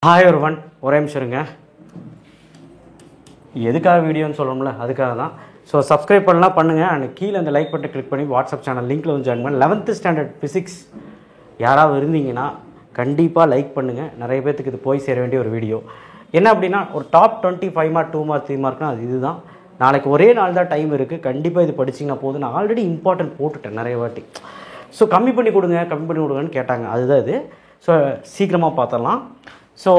Hi ஒருவன் ஒரே நிமிஷம் இருங்க. எதுக்காக வீடியோன்னு சொல்லணும்ல, அதுக்காக தான். ஸோ சப்ஸ்கிரைப் பண்ணலாம் பண்ணுங்கள். அண்ட் கீழே அந்த லைக் பட்டனை கிளிக் பண்ணி வாட்ஸ்அப் சேனல் லிங்க்கில் வந்து ஜாயின் பண்ணி 11th ஸ்டாண்டர்ட் ஃபிசிக்ஸ் யாராவது இருந்தீங்கன்னா கண்டிப்பாக லைக் பண்ணுங்கள். நிறைய பேர்த்துக்கு இது போய் சேர வேண்டிய ஒரு வீடியோ. என்ன அப்படின்னா, ஒரு டாப் 25 மார்க் 2 மார்க் 3 மார்க்னா அது இதுதான். நாளைக்கு ஒரே நாள் தான் டைம் இருக்குது. கண்டிப்பாக இது படிச்சிங்கன்னா போதும். நான் ஆல்ரெடி இம்பார்ட்டன்ட் போட்டுட்டேன் நிறைய வாட்டி. ஸோ கம்மி பண்ணி கொடுங்கன்னு கேட்டாங்க. அதுதான் இது. ஸோ சீக்கிரமாக பார்த்துடலாம். ஸோ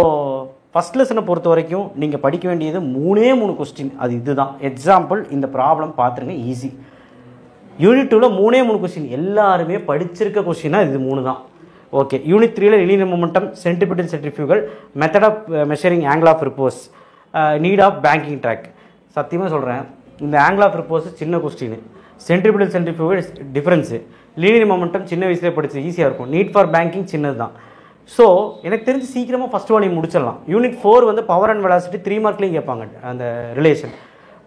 ஃபஸ்ட் லெசனை பொறுத்த வரைக்கும் நீங்கள் படிக்க வேண்டியது 3 கொஸ்டின். அது இதுதான். எக்ஸாம்பிள் இந்த ப்ராப்ளம் பார்த்துருங்க, ஈஸி. யூனிட் 2ல் 3 கொஸ்டின் எல்லாருமே படிச்சிருக்க கொஸ்டினா இது 3 தான். ஓகே. யூனிட் 3ல் linear momentum, centripetal centrifugal, method of measuring angle of repose, need of banking track. சத்தியமாக சொல்கிறேன், இந்த ஆங்கிள் ஆஃப் ரிப்போஸ் சின்ன question, centripetal centrifugal difference, linear momentum சின்ன வயசுலேயே படிச்சு ஈஸியாக இருக்கும். நீட் ஃபார் பேங்கிங் சின்னது தான். ஸோ எனக்கு தெரிஞ்சு சீக்கிரமாக ஃபஸ்ட் வால்யூம் முடிச்சிடலாம். யூனிட் 4 வந்து பவர் அண்ட் வெலாசிட்டி 3 மார்க்லேயும் கேட்பாங்க. அந்த ரிலேஷன்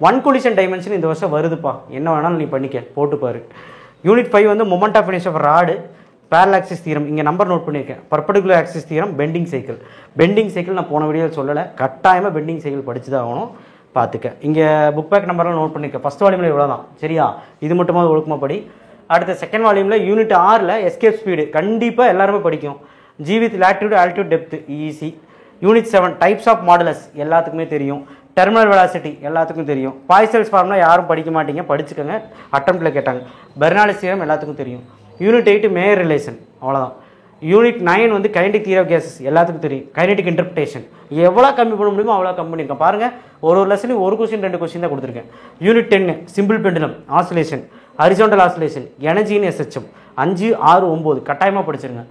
1 கொலிஷன் டைமென்ஷன் இந்த வருஷம் வருதுப்பா, என்ன வேணாலும் நீ பண்ணிக்க போட்டுப்பாரு. யூனிட் 5 வந்து moment of inertia of rod, parallel axis theorem. இங்கே நம்பர் நோட் பண்ணியிருக்கேன். Perpendicular axis theorem, bending cycle. Bending cycle நான் போன வீடியோவில் சொல்லலை, கட்டாயமாக பெண்டிங் சைக்கிள் படிச்சு தான் ஆகணும். பார்த்துக்க. இங்கே புக் பேக் நம்பர்லாம் நோட் பண்ணியிருக்கேன். ஃபஸ்ட் வால்யூமில் இவ்வளோ தான், சரியா? இது மட்டுமாவது ஒழுக்கமாக படி. அடுத்த செகண்ட் வால்யூமில் யூனிட் 6ல் எஸ்கேப் ஸ்பீடு கண்டிப்பாக எல்லாருமே படிக்கும். G with latitude altitude depth easy. Unit 7 types of modulus எல்லாத்துக்குமே தெரியும். டெர்மினல் வெலாசிட்டி எல்லாத்துக்கும் தெரியும். பாய்சல்ஸ் ஃபார்முலா யாரும் படிக்க மாட்டீங்க, படிச்சுக்கோங்க. அட்டம்ப்டில் கேட்டாங்க. பெர்னாலிஸ் தியரம் எல்லாத்துக்கும் தெரியும். யூனிட் 8 மேயர் ரிலேஷன், அவ்வளோதான். யூனிட் 9 வந்து கைனடிக் தியரி ஆஃப் கேசஸ் எல்லாத்துக்கும் தெரியும். கைனடிக் இன்டர்பிரேஷன் எவ்வளோ கம்மி பண்ண முடியுமோ அவ்வளோ கம்மி பண்ணியிருக்கேன். பாருங்கள், ஒரு லெசனுக்கு 1 கொஸ்டின் 2 கொஸ்டின் தான் கொடுத்துருக்கேன். Unit 10 simple pendulum, oscillation, horizontal oscillation, எனர்ஜின்னு எஸ்ஹெச்எம் 5, 6, 9 கட்டாயமாக படிச்சிருங்க.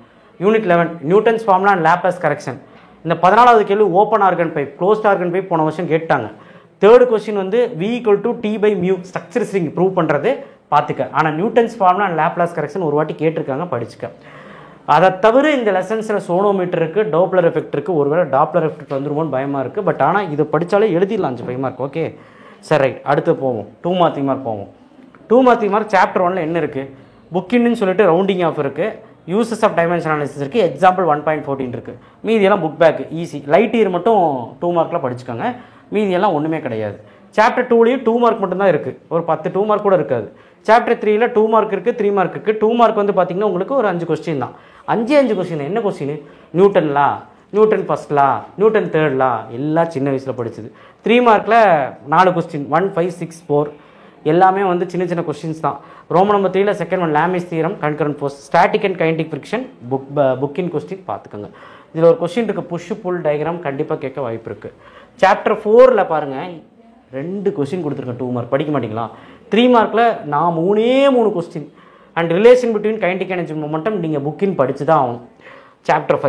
Unit 11 Newton's formula and Laplace correction. இந்த 14வது கேள்வி open organ pipe, closed organ pipe போன வருஷம் கேட்டாங்க. 3rd கொஸ்டின் வந்து V = T/μ structure string prove பண்ணுறது பார்த்துக்க. ஆனால் Newton's formula and Laplace correction ஒரு வாட்டி கேட்டிருக்காங்க, படிச்சுக்க. அதை தவிர இந்த லெசன்ஸில் சோனோமீட்டர் இருக்குது, டோப்ளர் எஃபெக்ட் இருக்குது. ஒருவேளை டாப்ளர் எஃபெக்ட் வந்துருமோன்னு பயமாக இருக்குது. பட் ஆனால் இதை படித்தாலே எழுதிடலாம் 5 மார்க். ஓகே சரி, ரைட். அடுத்து போவோம். 2 மார்க் 3 மார்க் போவோம். 2 மார்க் 3 மார்க் சாப்டர் 1ல் என்ன இருக்குது? புக்கின்னு சொல்லிட்டு ரவுண்டிங் ஆஃப் இருக்குது, யூசஸ் ஆஃப் டைமென்ஷன் அனாலிசிஸ் இருக்குது, எக்ஸாம்பிள் 1.14 இருக்குது. மீதியெல்லாம் book back easy. Light year மட்டும் 2 மார்க்கில் படிச்சுக்கோங்க. மீதியெல்லாம் ஒன்றுமே கிடையாது. சாப்டர் 2லேயும் 2 மார்க் மட்டும்தான் இருக்குது. ஒரு 10 2 மார்க் கூட இருக்காது. சாப்டர் 3ல் 2 மார்க் இருக்குது, 3 மார்க் இருக்குது. 2 மார்க் வந்து பார்த்தீங்கன்னா உங்களுக்கு ஒரு 5 கொஸ்டின் தான். 5 கொஸ்டின். என்ன question? Newton law, Newton first law, Newton third law, எல்லாம் சின்ன வயசில் படிச்சது. 3 மார்க்கில் 4 கொஸ்டின் 1, 5, 6, 4 எல்லாமே வந்து சின்ன சின்ன கொஸ்டின்ஸ் தான். ரோமன் நம்பர் 3ல் second one Lami's theorem, concurrent force, static and kinetic friction புக்கின் கொஸ்டின் பார்த்துக்கோங்க. இதில் ஒரு கொஸ்டின் இருக்குது, புஷ் புல் டயக்ராம் கண்டிப்பாக கேட்க வாய்ப்பு இருக்குது. சாப்டர் 4ல் பாருங்கள் 2 கொஸ்டின் கொடுத்துருக்கேன். 2 மார்க் படிக்க மாட்டிங்களா? 3 மார்க்கில் நான் 3 question. And relation between kinetic energy momentum நீங்கள் புக்கின் படித்து தான் ஆகணும். சாப்டர்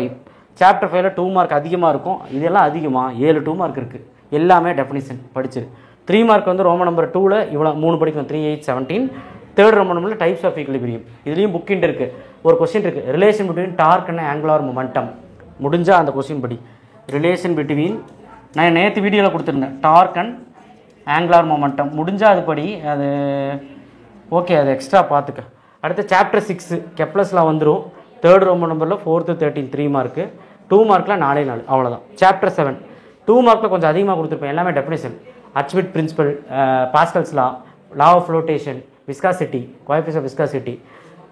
5ல் 2 மார்க் அதிகமாக இருக்கும். இதெல்லாம் அதிகமாக 7 2 மார்க் இருக்குது. எல்லாமே டெஃபினிஷன் படிச்சிரு. 3 மார்க் வந்து ரோமன் நம்பர் 2ல் இவ்வளோ 3 படிக்கணும். 3, 8, 17. 3rd ரோமன் நம்பரில் டைப்ஸ் ஆஃப் ஈக்விலிபிரியம். இதுலேயும் புக்கின் இருக்குது. ஒரு கொஸ்டின் இருக்குது, relation between torque and angular momentum. முடிஞ்சால் அந்த கொஸ்டின் படி. ரிலேஷன் பிட்வீன், நான் நேற்று வீடியோவில் கொடுத்துருந்தேன், டார்க் அண்ட் ஆங்குலார் மொமெண்டம். முடிஞ்சால் அது படி. அது ஓகே, அது எக்ஸ்ட்ரா பார்த்துக்க. அடுத்து சாப்டர் 6 கெப்லஸில் வந்துடும். 3rd ரோமன் நம்பரில் 4th 13 3 மார்க்கு. 2 மார்க்கில் 4 அவ்வளோதான். சாப்டர் 7 2 மார்க்கில் கொஞ்சம் அதிகமாக கொடுத்துருப்பேன். எல்லாமே டெஃபினிஷன், அச்விட் principle, Pascal's law, law of flotation, viscosity, coefficient of viscosity,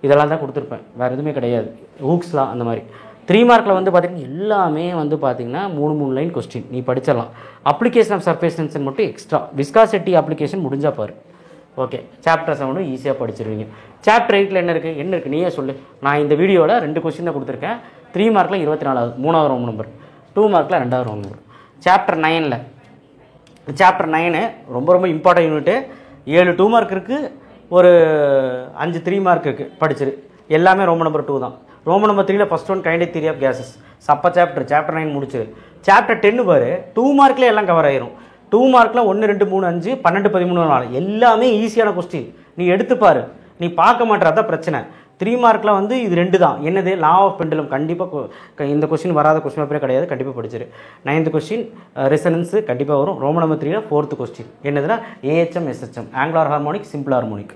இதெல்லாம் தான் கொடுத்துருப்பேன். வேறு எதுவுமே கிடையாது. ஹூக்ஸ்லாம் அந்த மாதிரி. 3 மார்க்கில் வந்து பார்த்திங்கன்னா எல்லாமே வந்து பார்த்திங்கன்னா 3 லைன் கொஸ்டின் நீ படிச்சிடலாம். அப்ளிகேஷன் ஆஃப் சர்ஃபேஸ் டென்ஷன் மட்டும் எக்ஸ்ட்ரா. விஸ்காசிட்டி அப்ளிகேஷன் முடிஞ்சால் பாரு. ஓகே, சாப்டர் 7 ஈஸியாக படிச்சிருவீங்க. சாப்டர் 8ல் என்ன இருக்குது நீயே சொல்லு. நான் இந்த வீடியோவில் 2 கொஸ்டின் தான் கொடுத்துருக்கேன். 3 மார்க்கில் 24வது 3வது ரோமன் நம்பர், 2 மார்க்கில் 2வது ரோமன் நம்பர். சாப்டர் 9 ரொம்ப ரொம்ப இம்பார்ட்டன்ட் யூனிட்டு. 7 2 மார்க் இருக்குது, ஒரு 5 3 மார்க் இருக்குது. படிச்சிரு. எல்லாமே ரோமன் நம்பர் 2 தான். ரோமன் நம்பர் 3ல் first one kinetic theory of gases சப்ப சாப்டர் 9 முடிச்சிரு. சாப்டர் 10 பாரு, 2 மார்க்கில் எல்லாம் கவர் ஆயிரும். 2 மார்க்கில் 1 2 3 5 12 13 4 எல்லாமே ஈஸியான கொஸ்டின். நீ எடுத்துப்பாரு, நீ பார்க்க மாட்டேறதான் பிரச்சனை. 3 மார்க்கில் வந்து இது 2 தான். என்னது? Law of pendulum. கண்டிப்பாக இந்த கொஸ்டின் வராத கொஸ்டின் பேப்பரே கிடையாது, கண்டிப்பாக படிச்சிரு. 9th கொஸ்டின் ரெசனன்ஸு கண்டிப்பாக வரும். ரோமன் நம்பர் 3ல் 4th கொஸ்டின் என்னதுன்னா AHM SHM, angular harmonic, simple harmonic.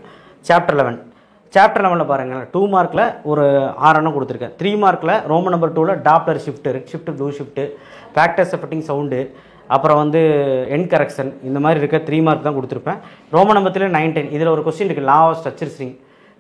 Chapter 11 பாருங்கள், 2 மார்க்கில் ஒரு 6 கொடுத்துருக்கேன். 3 மார்க்கில் ரோமன் நம்பர் 2ல் Doppler shift, red shift, blue shift, factors affecting sound, அப்புறம் வந்து எண்ட் கரெக்ஷன், இந்த மாதிரி இருக்க 3 மார்க் தான் கொடுத்துருப்பேன். ரோமன் நம்பத்தில் 9, 10. இதில் ஒரு கொஸ்டின் இருக்குது, லா ஆஃப் ஸ்ட்ரக்சர் ஸ்ட்ரிங்.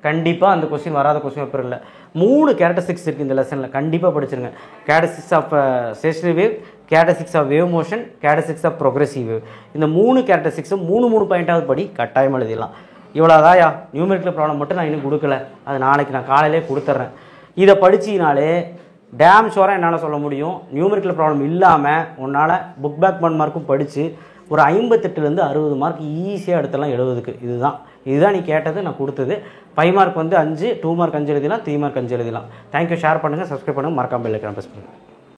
கண்டிப்பாக அந்த கொஸ்டின் வராத கொஸ்டின் பேப்பர் இல்லை. 3 கேரக்டரிஸ்டிக்ஸ் இருக்குது இந்த லெசனில், கண்டிப்பாக படிச்சிருங்க. Characteristics of stationary wave, characteristics of wave motion, characteristics of progressive wave. இந்த 3 கேரக்டரிஸ்டிக்ஸும் 3 பாயிண்ட்டாவது படி, கட்டாயம் எழுதிடலாம். இவ்வளோதாயா, நியூமெரிக்கல் ப்ராப்ளம் மட்டும் நான் இன்னும் கொடுக்கல, அது நாளைக்கு நான் காலையிலே கொடுத்துட்றேன். இதை படிச்சினாலே டேம் ஷோராக என்னால் சொல்ல முடியும், நியூமெரிக்கல் ப்ராப்ளம் இல்லாமல் உன்னால் புக் பேக் 1 மார்க்கும் படித்து ஒரு 58லேருந்து 60 மார்க் ஈஸியாக எடுத்துடலாம் 70க்கு. இதுதான் நீ கேட்டது, நான் கொடுத்தது. 5 மார்க் வந்து 5, 2 மார்க் 5 எழுதிடலாம், 3 மார்க் 5 எழுதிடலாம். தேங்க்யூ. ஷேர் பண்ணுங்கள், சப்ஸ்கிரைப் பண்ணுங்கள், மறக்காமல் பெல் ஐகானை ப்ரெஸ் பண்ணுங்கள்.